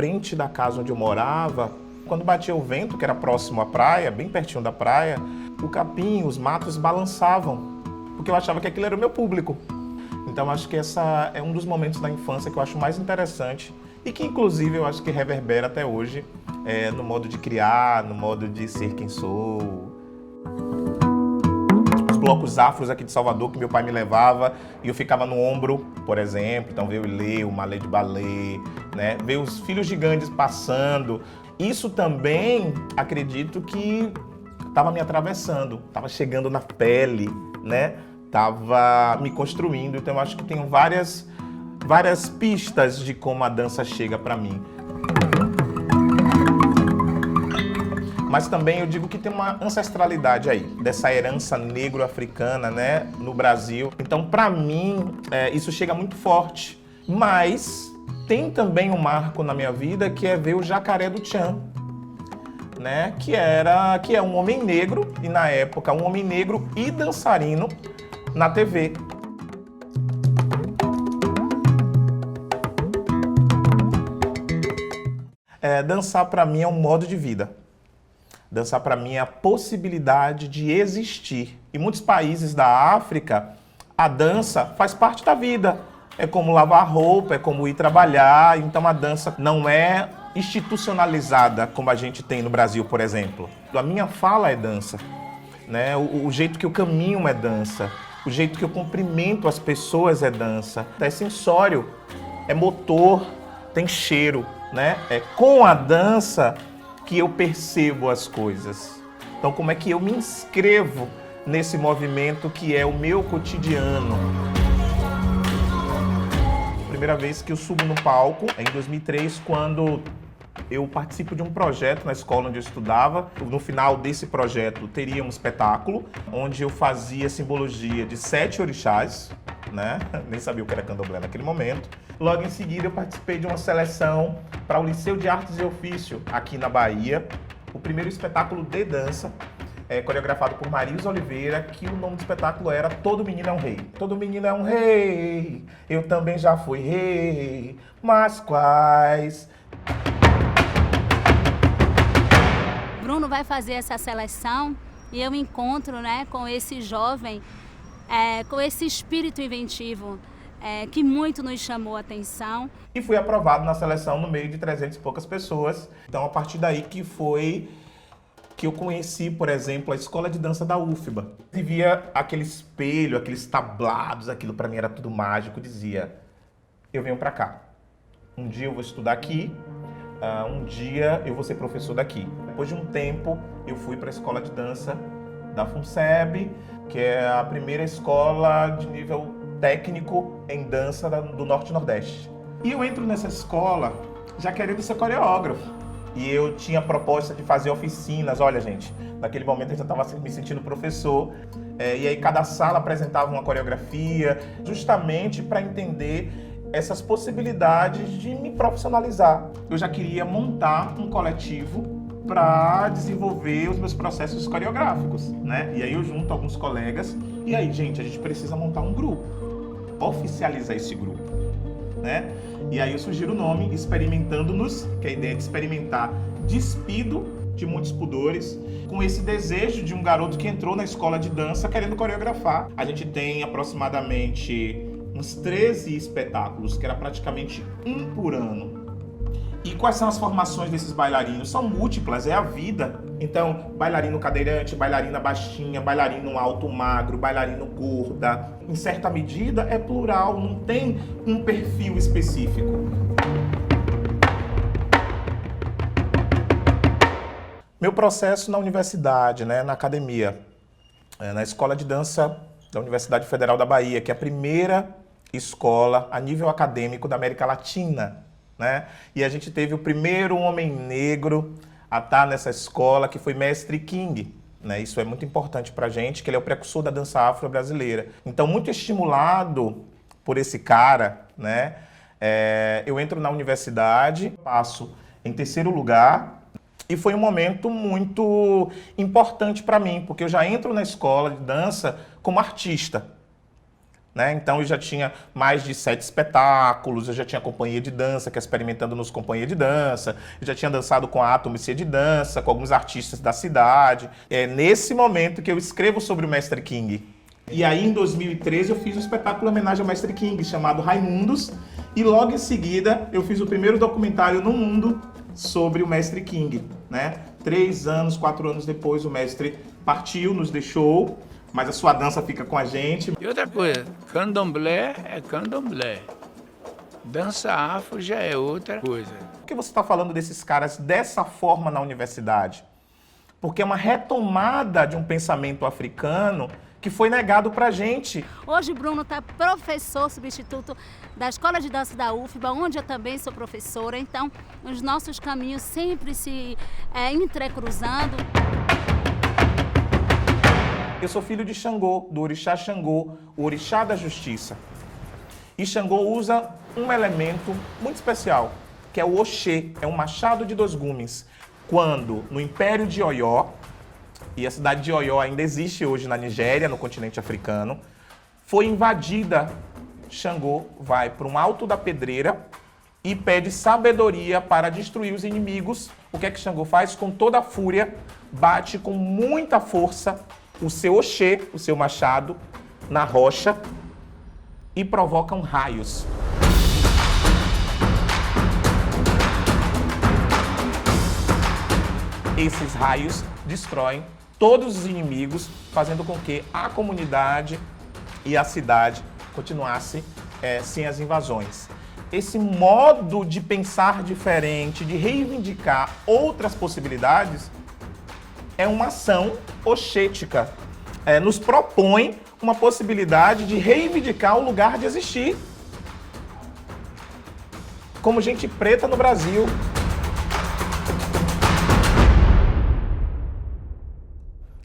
frente da casa onde eu morava, quando batia o vento, que era próximo à praia, bem pertinho da praia, o capim, os matos balançavam, porque eu achava que aquilo era o meu público. Então acho que essa é um dos momentos da infância que eu acho mais interessante e que inclusive eu acho que reverbera até hoje no modo de criar, no modo de ser quem sou. Os blocos afros aqui de Salvador que meu pai me levava e eu ficava no ombro, por exemplo, então ver o Ilê, o Malê de Balé, né? Ver os filhos gigantes passando. Isso também, acredito que estava me atravessando, estava chegando na pele, né? Estava me construindo, então eu acho que tem várias pistas de como a dança chega para mim. Mas também eu digo que tem uma ancestralidade aí, dessa herança negro-africana, né, no Brasil. Então, para mim, isso chega muito forte. Mas tem também um marco na minha vida que é ver o Jacaré do Tchan, né, que é um homem negro, e na época um homem negro e dançarino na TV. Dançar para mim é um modo de vida. Dançar para mim é a possibilidade de existir. Em muitos países da África, a dança faz parte da vida. É como lavar roupa, é como ir trabalhar. Então a dança não é institucionalizada como a gente tem no Brasil, por exemplo. A minha fala é dança, né? O jeito que eu caminho é dança. O jeito que eu cumprimento as pessoas é dança. É sensório, é motor, tem cheiro, né? É com a dança que eu percebo as coisas. Então, como é que eu me inscrevo nesse movimento que é o meu cotidiano? A primeira vez que eu subo no palco é em 2003, quando eu participo de um projeto na escola onde eu estudava. No final desse projeto teria um espetáculo onde eu fazia simbologia de 7 orixás, né? Nem sabia o que era candomblé naquele momento. Logo em seguida eu participei de uma seleção para o Liceu de Artes e Ofício aqui na Bahia. O primeiro espetáculo de dança, coreografado por Maris Oliveira, que o nome do espetáculo era Todo Menino é um Rei. Todo menino é um rei, eu também já fui rei, mas quais? Bruno vai fazer essa seleção e eu me encontro, né, com esse jovem, com esse espírito inventivo, que muito nos chamou a atenção. E fui aprovado na seleção no meio de 300 e poucas pessoas. Então, a partir daí que eu conheci, por exemplo, a escola de dança da UFBA. E via aquele espelho, aqueles tablados, aquilo para mim era tudo mágico. Dizia, eu venho para cá. Um dia eu vou estudar aqui, um dia eu vou ser professor daqui. Depois de um tempo, eu fui para a escola de dança da FUNSEB, que é a primeira escola de nível técnico em dança do Norte e Nordeste. E eu entro nessa escola já querendo ser coreógrafo. E eu tinha a proposta de fazer oficinas. Olha, gente, naquele momento eu já estava me sentindo professor. E aí cada sala apresentava uma coreografia, justamente para entender essas possibilidades de me profissionalizar. Eu já queria montar um coletivo para desenvolver os meus processos coreográficos, né? E aí eu junto alguns colegas, e aí, gente, a gente precisa montar um grupo, oficializar esse grupo, né? E aí eu sugiro o nome Experimentando-nos, que é a ideia de experimentar despido de muitos pudores, com esse desejo de um garoto que entrou na escola de dança querendo coreografar. A gente tem aproximadamente uns 13 espetáculos, que era praticamente um por ano. E quais são as formações desses bailarinos? São múltiplas, é a vida. Então, bailarino cadeirante, bailarina baixinha, bailarino alto magro, bailarino gorda. Em certa medida, é plural, não tem um perfil específico. Meu processo na universidade, né, na academia, na Escola de Dança da Universidade Federal da Bahia, que é a primeira escola a nível acadêmico da América Latina, né? E a gente teve o primeiro homem negro a estar nessa escola, que foi Mestre King, né? Isso é muito importante pra gente, que ele é o precursor da dança afro-brasileira. Então, muito estimulado por esse cara, né? Eu entro na universidade, passo em terceiro lugar, e foi um momento muito importante para mim, porque eu já entro na escola de dança como artista. né? Então eu já tinha mais de 7 espetáculos, eu já tinha companhia de dança, que é Experimentando nos Companhia de Dança, eu já tinha dançado com a Atomicia de Dança, com alguns artistas da cidade. É nesse momento que eu escrevo sobre o Mestre King. E aí, em 2013, eu fiz um espetáculo em homenagem ao Mestre King, chamado Raimundos, e logo em seguida eu fiz o primeiro documentário no mundo sobre o Mestre King, né? 3 anos, 4 anos depois, o mestre partiu, nos deixou, mas a sua dança fica com a gente. E outra coisa, candomblé é candomblé. Dança afro já é outra coisa. Por que você está falando desses caras dessa forma na universidade? Porque é uma retomada de um pensamento africano que foi negado pra gente. Hoje Bruno está professor substituto da Escola de Dança da UFBA, onde eu também sou professora. Então, os nossos caminhos sempre se entrecruzando. Eu sou filho de Xangô, do orixá Xangô, o orixá da justiça. E Xangô usa um elemento muito especial, que é o Oxê, é um machado de 2 gumes. Quando, no Império de Oió, e a cidade de Oió ainda existe hoje na Nigéria, no continente africano, foi invadida, Xangô vai para um alto da pedreira e pede sabedoria para destruir os inimigos. O que é que Xangô faz? Com toda a fúria, bate com muita força o seu Oxê, o seu machado, na rocha e provocam raios. Esses raios destroem todos os inimigos, fazendo com que a comunidade e a cidade continuassem sem as invasões. Esse modo de pensar diferente, de reivindicar outras possibilidades, é uma ação oxética. Nos propõe uma possibilidade de reivindicar o lugar de existir. Como gente preta no Brasil.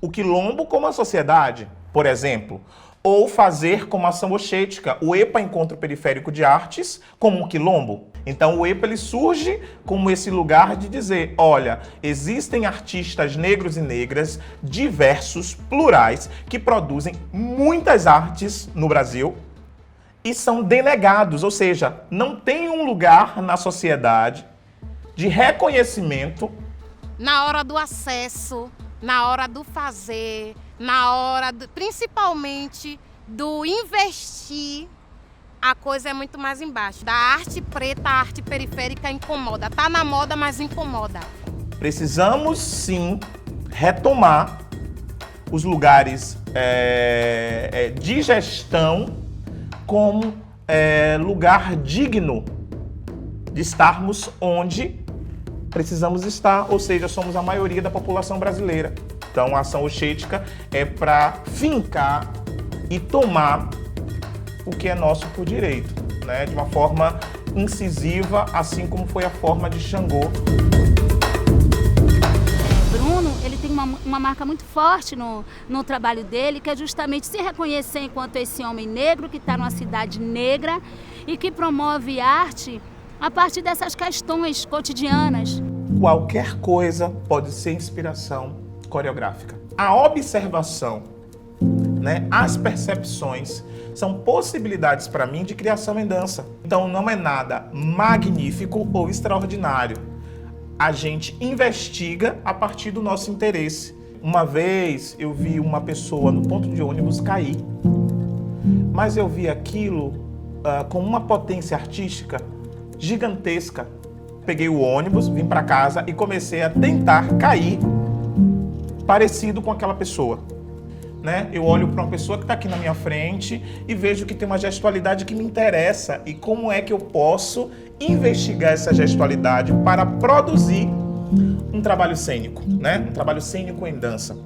O quilombo como a sociedade, por exemplo, ou fazer como ação oxética, o EPA, Encontro Periférico de Artes, como um quilombo. Então o EPA ele surge como esse lugar de dizer, olha, existem artistas negros e negras, diversos, plurais, que produzem muitas artes no Brasil e são denegados, ou seja, não tem um lugar na sociedade de reconhecimento. Na hora do acesso, na hora do fazer, na hora, principalmente do investir, a coisa é muito mais embaixo. Da arte preta, a arte periférica incomoda. Tá na moda, mas incomoda. Precisamos, sim, retomar os lugares de gestão como lugar digno de estarmos onde precisamos estar, ou seja, somos a maioria da população brasileira. Então a ação oxética é para fincar e tomar o que é nosso por direito, né? De uma forma incisiva, assim como foi a forma de Xangô. Bruno, ele tem uma marca muito forte no trabalho dele, que é justamente se reconhecer enquanto esse homem negro que está numa cidade negra e que promove arte a partir dessas questões cotidianas. Qualquer coisa pode ser inspiração coreográfica. A observação, né, as percepções são possibilidades para mim de criação em dança. Então não é nada magnífico ou extraordinário. A gente investiga a partir do nosso interesse. Uma vez eu vi uma pessoa no ponto de ônibus cair, mas eu vi aquilo com uma potência artística gigantesca. Peguei o ônibus, vim para casa e comecei a tentar cair parecido com aquela pessoa. Né? Eu olho para uma pessoa que está aqui na minha frente e vejo que tem uma gestualidade que me interessa e como é que eu posso investigar essa gestualidade para produzir um trabalho cênico, né? Um trabalho cênico em dança.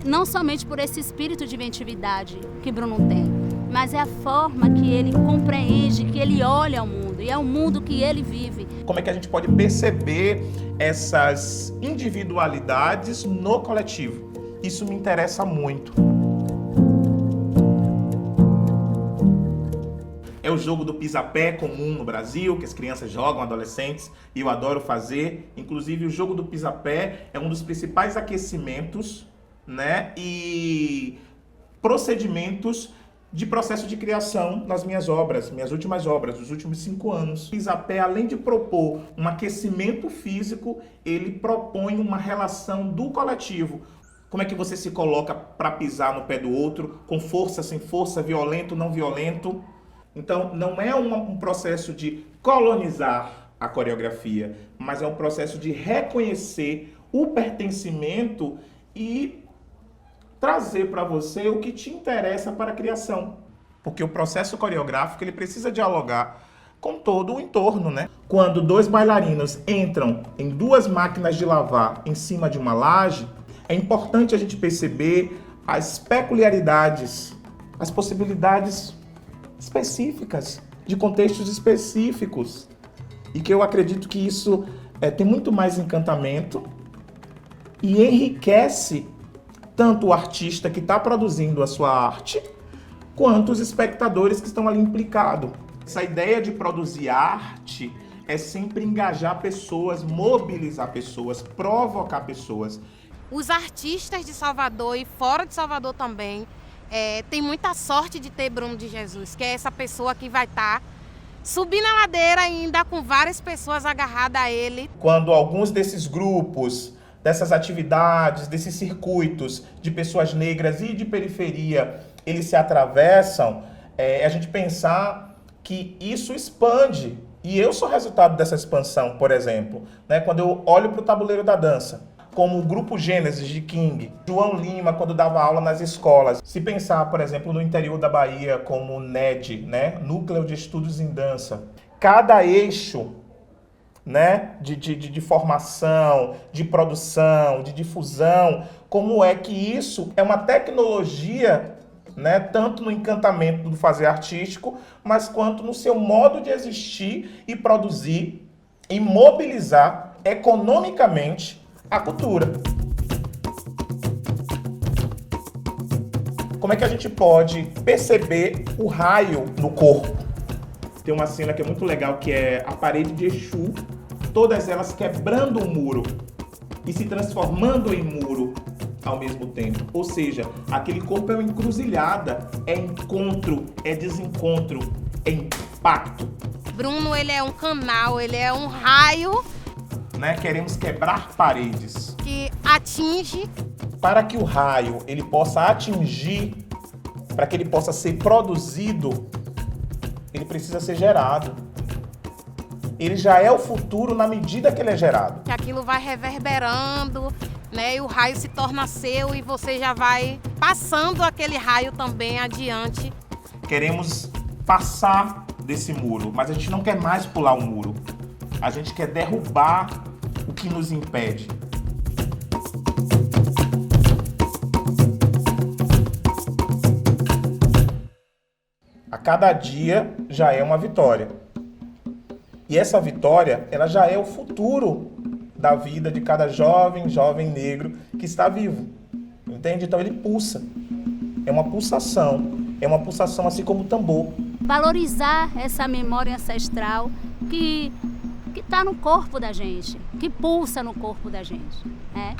Não somente por esse espírito de inventividade que Bruno tem, mas é a forma que ele compreende, que ele olha o mundo e é o mundo que ele vive. Como é que a gente pode perceber essas individualidades no coletivo? Isso me interessa muito. É o jogo do pisapé comum no Brasil, que as crianças jogam, adolescentes, e eu adoro fazer. Inclusive, o jogo do pisapé é um dos principais aquecimentos, né, e procedimentos de processo de criação nas minhas obras, minhas últimas obras, dos últimos 5 anos. O Pisapé, além de propor um aquecimento físico, ele propõe uma relação do coletivo. Como é que você se coloca para pisar no pé do outro, com força, sem força, violento, não violento. Então, não é um processo de colonizar a coreografia, mas é um processo de reconhecer o pertencimento e trazer para você o que te interessa para a criação. Porque o processo coreográfico ele precisa dialogar com todo o entorno, né? Quando 2 bailarinos entram em 2 máquinas de lavar em cima de uma laje, é importante a gente perceber as peculiaridades, as possibilidades específicas, de contextos específicos. E que eu acredito que isso tem muito mais encantamento e enriquece tanto o artista que está produzindo a sua arte, quanto os espectadores que estão ali implicados. Essa ideia de produzir arte é sempre engajar pessoas, mobilizar pessoas, provocar pessoas. Os artistas de Salvador e fora de Salvador também tem muita sorte de ter Bruno de Jesus, que é essa pessoa que vai estar subindo a ladeira ainda com várias pessoas agarradas a ele. Quando alguns desses grupos, dessas atividades, desses circuitos de pessoas negras e de periferia, eles se atravessam, a gente pensar que isso expande. E eu sou resultado dessa expansão, por exemplo, né? Quando eu olho para o tabuleiro da dança, como o Grupo Gênesis de King, João Lima, quando dava aula nas escolas. Se pensar, por exemplo, no interior da Bahia, como o NED, né? Núcleo de Estudos em Dança. Cada eixo, né, de formação, de produção, de difusão, como é que isso é uma tecnologia, né, tanto no encantamento do fazer artístico, mas quanto no seu modo de existir e produzir e mobilizar economicamente a cultura. Como é que a gente pode perceber o raio no corpo? Tem uma cena que é muito legal, que é a parede de Exu, todas elas quebrando o muro e se transformando em muro ao mesmo tempo. Ou seja, aquele corpo é uma encruzilhada, é encontro, é desencontro, é impacto. Bruno, ele é um canal, ele é um raio, né? Queremos quebrar paredes. Que atinge. Para que o raio ele possa atingir, para que ele possa ser produzido, ele precisa ser gerado. Ele já é o futuro na medida que ele é gerado. Que aquilo vai reverberando, né? E o raio se torna seu e você já vai passando aquele raio também adiante. Queremos passar desse muro, mas a gente não quer mais pular o muro. A gente quer derrubar o que nos impede. A cada dia já é uma vitória. E essa vitória, ela já é o futuro da vida de cada jovem negro que está vivo. Entende? Então ele pulsa. É uma pulsação assim como o tambor. Valorizar essa memória ancestral que está no corpo da gente, que pulsa no corpo da gente, né?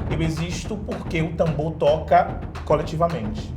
Eu existo porque o tambor toca coletivamente.